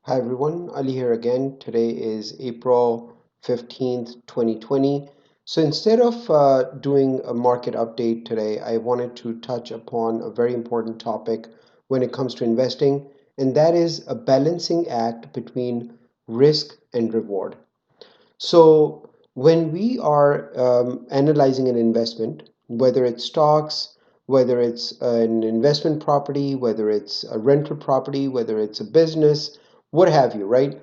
Hi everyone, Ali here again. Today is April 15th, 2020. So instead of doing a market update today, I wanted to touch upon a very important topic when it comes to investing, and that is a balancing act between risk and reward. So when we are analyzing an investment, whether it's stocks, whether it's an investment property, whether it's a rental property, whether it's a business, what have you, right?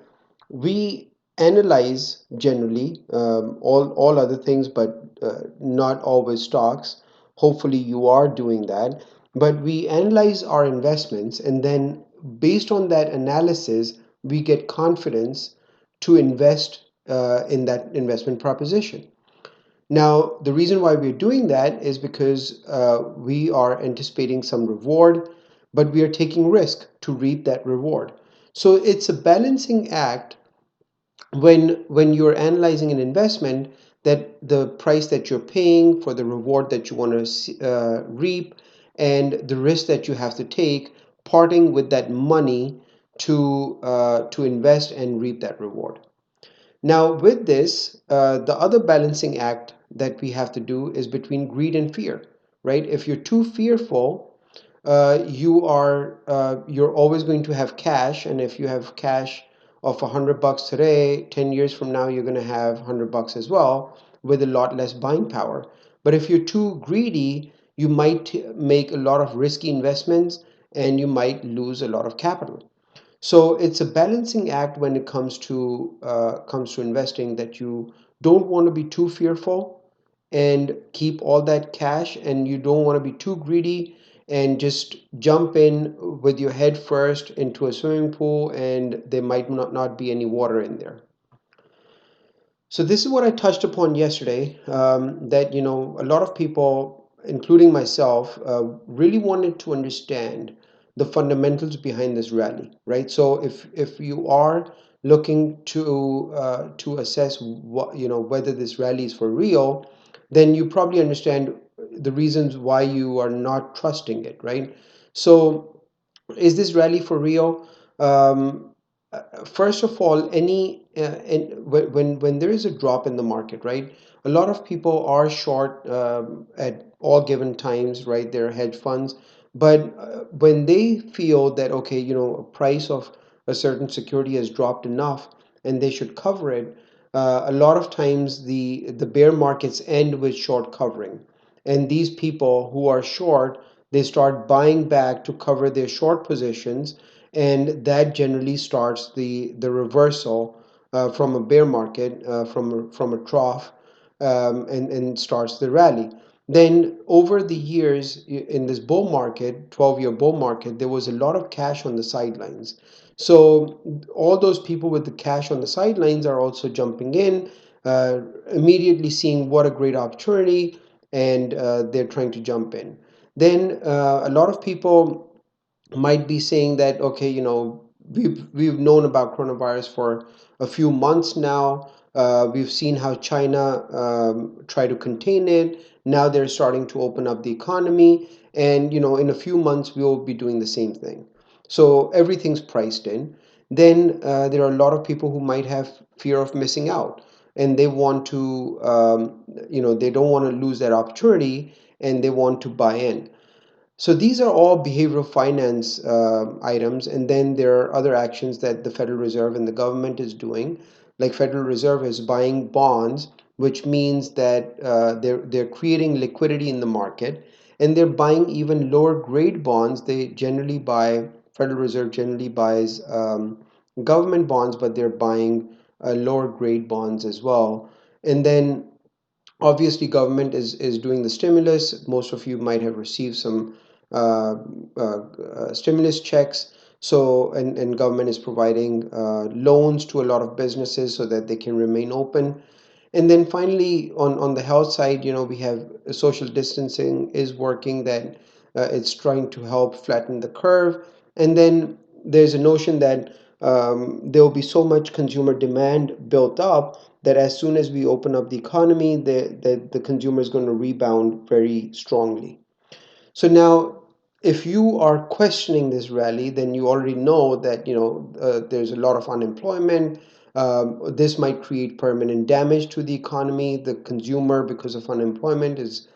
We analyze generally all other things, but not always stocks. Hopefully, you are doing that. But we analyze our investments, and then based on that analysis, we get confidence to invest in that investment proposition. Now, the reason why we're doing that is because we are anticipating some reward, but we are taking risk to reap that reward. So it's a balancing act when you're analyzing an investment, that the price that you're paying for the reward that you want to reap, and the risk that you have to take parting with that money to invest and reap that reward. Now, with this, the other balancing act that we have to do is between greed and fear, right? If you're too fearful, you're always going to have cash, and if you have cash of $100 today, 10 years from now, you're going to have $100 as well, with a lot less buying power. But if you're too greedy, you might make a lot of risky investments, and you might lose a lot of capital. So it's a balancing act when it comes to investing, that you don't want to be too fearful and keep all that cash, and you don't want to be too greedy and just jump in with your head first into a swimming pool, and there might not be any water in there. So this is what I touched upon yesterday, that a lot of people, including myself, really wanted to understand the fundamentals behind this rally, right? So if you are looking to assess whether this rally is for real, then you probably understand the reasons why you are not trusting it, right? So is this rally for real? Um, First of all, when there is a drop in the market, right? A lot of people are short at all given times, right? They're hedge funds, but when they feel that, okay, a price of a certain security has dropped enough and they should cover it, a lot of times the bear markets end with short covering, and these people who are short, they start buying back to cover their short positions, and that generally starts the reversal from a bear market, from a trough, and starts the rally. Then over the years in this bull market, 12-year bull market, there was a lot of cash on the sidelines. So all those people with the cash on the sidelines are also jumping in, immediately seeing what a great opportunity, and they're trying to jump in. Then a lot of people might be saying that, okay, we've known about coronavirus for a few months now. We've seen how China try to contain it. Now they're starting to open up the economy, and in a few months we will be doing the same thing. So everything's priced in. Then there are a lot of people who might have fear of missing out, and they want to, they don't want to lose that opportunity, and they want to buy in. So these are all behavioral finance items, and then there are other actions that the Federal Reserve and the government is doing. Like Federal Reserve is buying bonds, which means that they're creating liquidity in the market, and they're buying even lower grade bonds. Federal Reserve generally buys government bonds, but they're buying lower grade bonds as well. And then obviously government is doing the stimulus. Most of you might have received some stimulus checks. So and government is providing loans to a lot of businesses so that they can remain open. And then finally, on the health side, we have social distancing is working, that it's trying to help flatten the curve. And then there's a notion that there will be so much consumer demand built up that as soon as we open up the economy, the consumer is going to rebound very strongly. So now, if you are questioning this rally, then you already know that there's a lot of unemployment. This might create permanent damage to the economy. The consumer, because of unemployment, is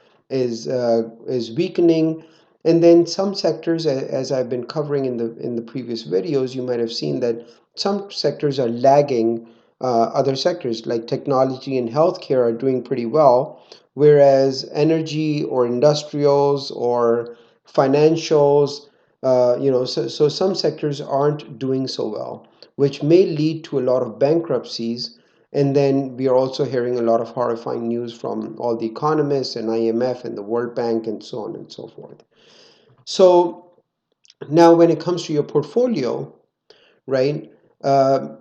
weakening. And then some sectors, as I've been covering in the previous videos, you might have seen that some sectors are lagging. Other sectors like technology and healthcare are doing pretty well, whereas energy or industrials or financials, so some sectors aren't doing so well, which may lead to a lot of bankruptcies. And then we are also hearing a lot of horrifying news from all the economists and IMF and the World Bank and so on and so forth. So now when it comes to your portfolio, right? Uh,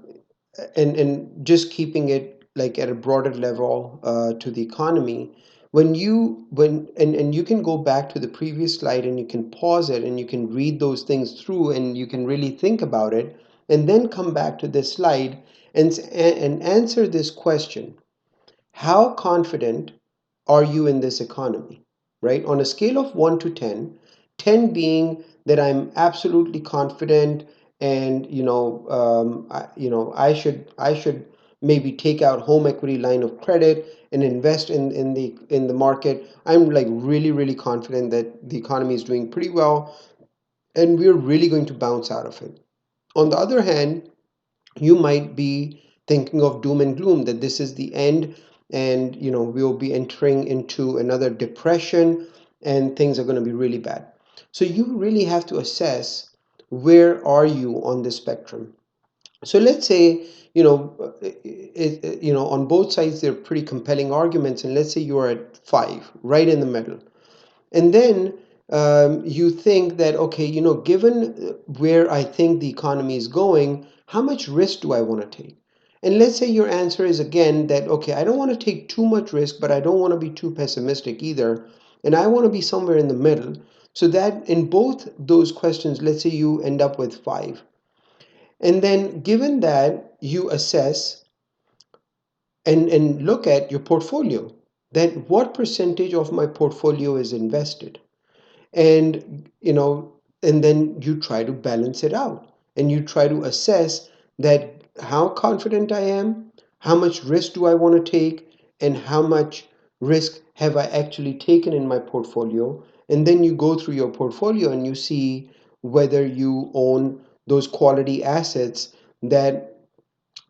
and just keeping it like at a broader level to the economy, and you can go back to the previous slide and you can pause it and you can read those things through and you can really think about it, and then come back to this slide and answer this question: how confident are you in this economy, right? On a scale of 1 to 10, 10 being that I'm absolutely confident, and I should maybe take out home equity line of credit and invest in the market. I'm like really really confident that the economy is doing pretty well and we're really going to bounce out of it. On the other hand, you might be thinking of doom and gloom, that this is the end, and we'll be entering into another depression and things are going to be really bad. So you really have to assess, where are you on the spectrum? So let's say, on both sides they're pretty compelling arguments, and let's say you're at 5, right in the middle. And then you think that, okay, given where I think the economy is going, how much risk do I want to take? And let's say your answer is again that, okay, I don't want to take too much risk, but I don't want to be too pessimistic either. And I want to be somewhere in the middle. So that in both those questions, let's say you end up with 5. And then given that, you assess and look at your portfolio. Then what percentage of my portfolio is invested? And then you try to balance it out and you try to assess that how confident I am, how much risk do I want to take, and how much risk have I actually taken in my portfolio. And then you go through your portfolio and you see whether you own those quality assets that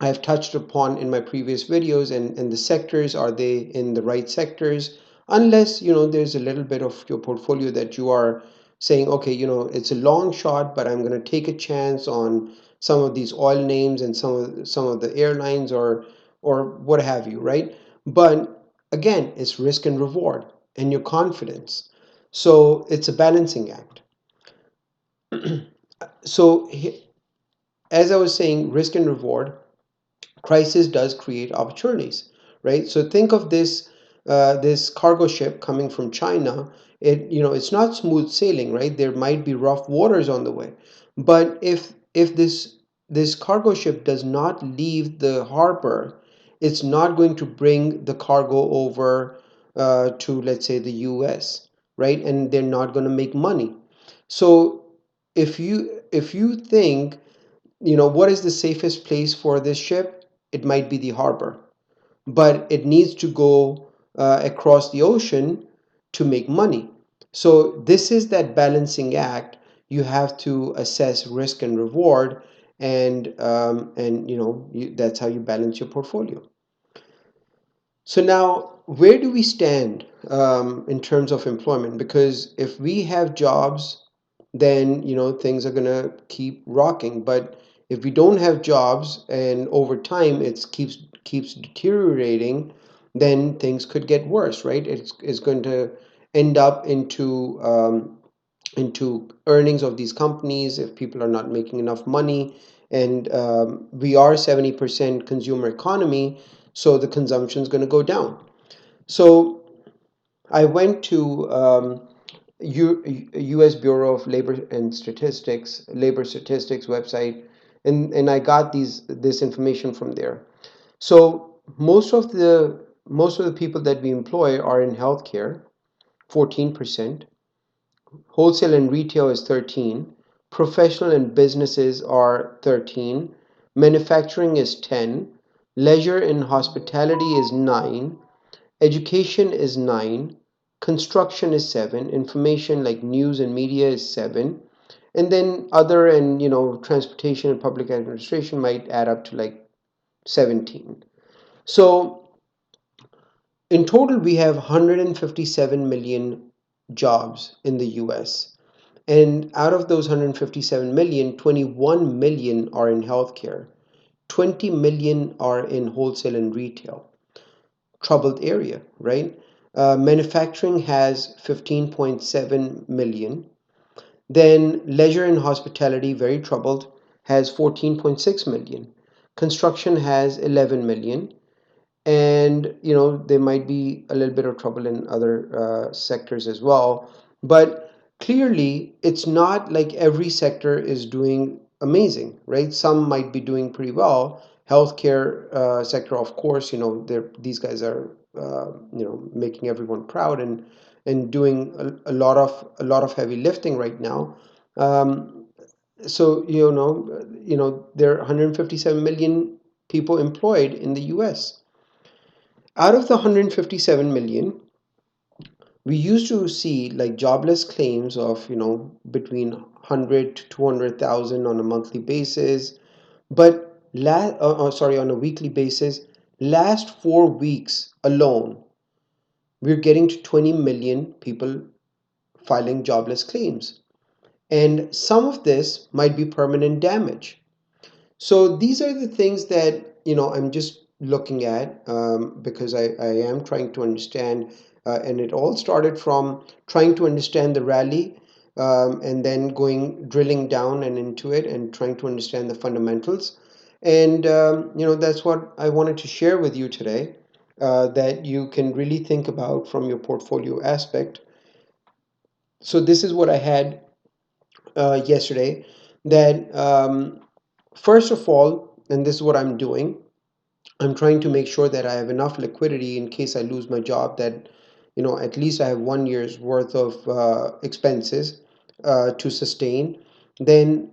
I've touched upon in my previous videos, and the sectors, are they in the right sectors? Unless, there's a little bit of your portfolio that you are saying, okay, it's a long shot, but I'm going to take a chance on some of these oil names and some of the airlines or what have you, right? But again, it's risk and reward and your confidence. So it's a balancing act. So as I was saying, risk and reward, crisis does create opportunities, right? So think of this cargo ship coming from China. It's not smooth sailing, right? There might be rough waters on the way, but if this cargo ship does not leave the harbor, it's not going to bring the cargo over to, let's say, the US, right? And they're not going to make money. So if you think, what is the safest place for this ship? It might be the harbor, but it needs to go across the ocean to make money. So this is that balancing act. You have to assess risk and reward, and that's how you balance your portfolio. So now, where do we stand in terms of employment? Because if we have jobs, then things are gonna keep rocking. But if we don't have jobs and over time it keeps deteriorating, then things could get worse, right? It's going to end up into earnings of these companies if people are not making enough money. And we are 70% consumer economy, so the consumption is going to go down. So I went to U.S. Bureau of Labor Statistics website, and I got this information from there. So most of the people that we employ are in healthcare, 14%, wholesale and retail is 13, professional and businesses are 13, manufacturing is 10, leisure and hospitality is 9, education is 9, construction is 7, information like news and media is 7, and then other and transportation and public administration might add up to like 17. So in total, we have 157 million jobs in the US. And out of those 157 million, 21 million are in healthcare, 20 million are in wholesale and retail. Troubled area, right? Manufacturing has 15.7 million. Then leisure and hospitality, very troubled, has 14.6 million. Construction has 11 million, and there might be a little bit of trouble in other sectors as well, but clearly it's not like every sector is doing amazing, right? Some might be doing pretty well. Healthcare sector, of course, these guys are making everyone proud and doing a lot of heavy lifting right now. So there are 157 million people employed in the US. Out of the 157 million, we used to see like jobless claims of between 100 to 200,000 on a monthly basis, but sorry, on a weekly basis. Last 4 weeks alone, we're getting to 20 million people filing jobless claims, and some of this might be permanent damage. So these are the things that I'm just looking at, because I am trying to understand, and it all started from trying to understand the rally, and then going drilling down and into it and trying to understand the fundamentals. And that's what I wanted to share with you today, that you can really think about from your portfolio aspect. So this is what I had yesterday. That first of all, and this is what I'm doing, I'm trying to make sure that I have enough liquidity in case I lose my job, that at least I have 1 year's worth of expenses to sustain. Then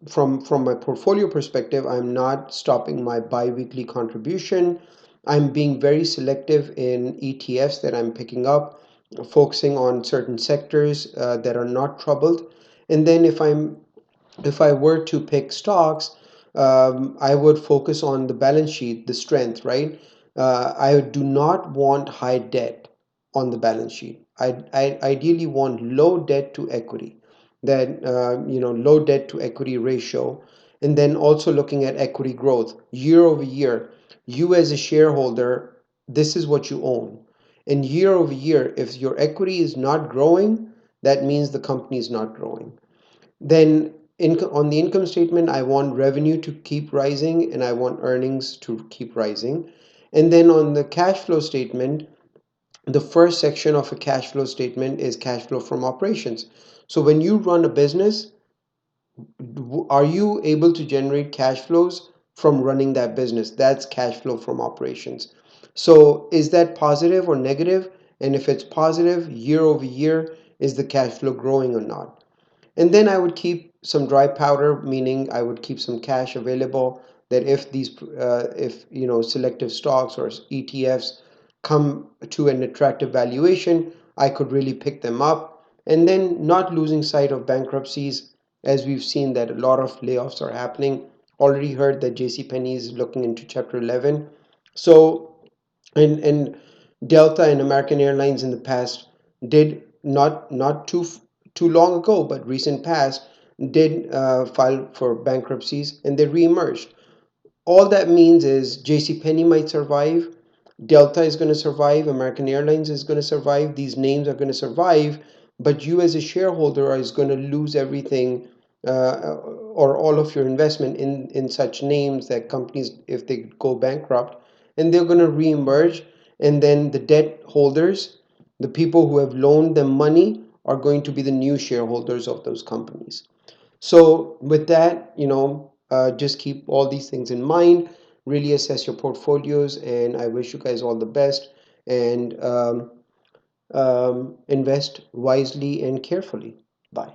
from my portfolio perspective, I'm not stopping my bi-weekly contribution. I'm being very selective in ETFs that I'm picking up, focusing on certain sectors that are not troubled. And then if I were to pick stocks, I would focus on the balance sheet, the strength, right? I do not want high debt on the balance sheet. I ideally want low debt to equity, that low debt to equity ratio, and then also looking at equity growth year over year. You as a shareholder, this is what you own, and year over year, if your equity is not growing, that means the company is not growing. Then on the income statement, I want revenue to keep rising and I want earnings to keep rising. And then on the cash flow statement, the first section of a cash flow statement is cash flow from operations. So when you run a business, are you able to generate cash flows from running that business? That's cash flow from operations. So is that positive or negative? And if it's positive, year over year, is the cash flow growing or not? And then I would keep some dry powder, meaning I would keep some cash available, that if selective stocks or ETFs come to an attractive valuation, I could really pick them up. And then not losing sight of bankruptcies, as we've seen that a lot of layoffs are happening. Already heard that JCPenney is looking into Chapter 11. So and Delta and American Airlines in the past did not too long ago, but recent past, did file for bankruptcies and they reemerged. All that means is JCPenney might survive, Delta is going to survive, American Airlines is going to survive, these names are going to survive, but you as a shareholder is going to lose everything, or all of your investment in such names, that companies, if they go bankrupt, and they're going to reemerge, and then the debt holders, the people who have loaned them money, are going to be the new shareholders of those companies. So with that, just keep all these things in mind, really assess your portfolios, and I wish you guys all the best. And invest wisely and carefully. Bye.